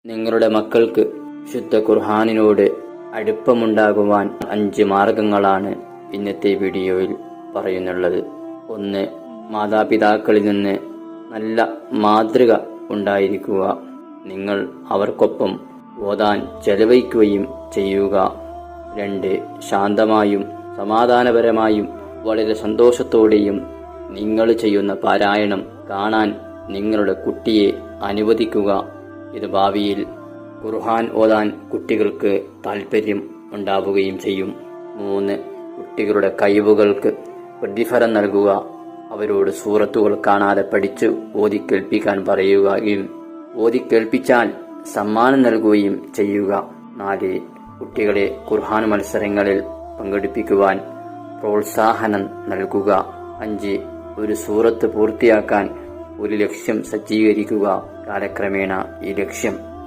നിങ്ങളുടെ മക്കൾക്ക് ശുദ്ധ ഖുർആനിനോട് അടുപ്പമുണ്ടാകുവാൻ 5 മാർഗങ്ങളാണ് ഇന്നത്തെ വീഡിയോയിൽ പറയുന്നുള്ളത്. 1. മാതാപിതാക്കളിൽ നിന്ന് നല്ല മാതൃക ഉണ്ടായിരിക്കുക. നിങ്ങൾ അവർക്കൊപ്പം ഓതാൻ ചെലവഴിക്കുകയും ചെയ്യുക. 2. ശാന്തമായും സമാധാനപരമായും വളരെ സന്തോഷത്തോടെയും നിങ്ങൾ ചെയ്യുന്ന പാരായണം കാണാൻ നിങ്ങളുടെ കുട്ടിയെ അനുവദിക്കുക. ഇത് ഭാവിയിൽ ഖുർആൻ ഓതാൻ കുട്ടികൾക്ക് താൽപ്പര്യം ഉണ്ടാവുകയും ചെയ്യും. 3. കുട്ടികളുടെ കഴിവുകൾക്ക് പ്രതിഫലം നൽകുക. അവരോട് സൂറത്തുകൾ കാണാതെ പഠിച്ച് ഓതിക്കേൾപ്പിക്കാൻ പറയുകയും ഓതിക്കേൾപ്പിച്ചാൽ സമ്മാനം നൽകുകയും ചെയ്യുക. 4. കുട്ടികളെ ഖുർആൻ മത്സരങ്ങളിൽ പങ്കെടുപ്പിക്കുവാൻ പ്രോത്സാഹനം നൽകുക. 5. ഒരു സൂറത്ത് പൂർത്തിയാക്കാൻ ഒരു ലക്ഷ്യം സജ്ജീകരിക്കുക. കാലക്രമേണ ഈ ലക്ഷ്യം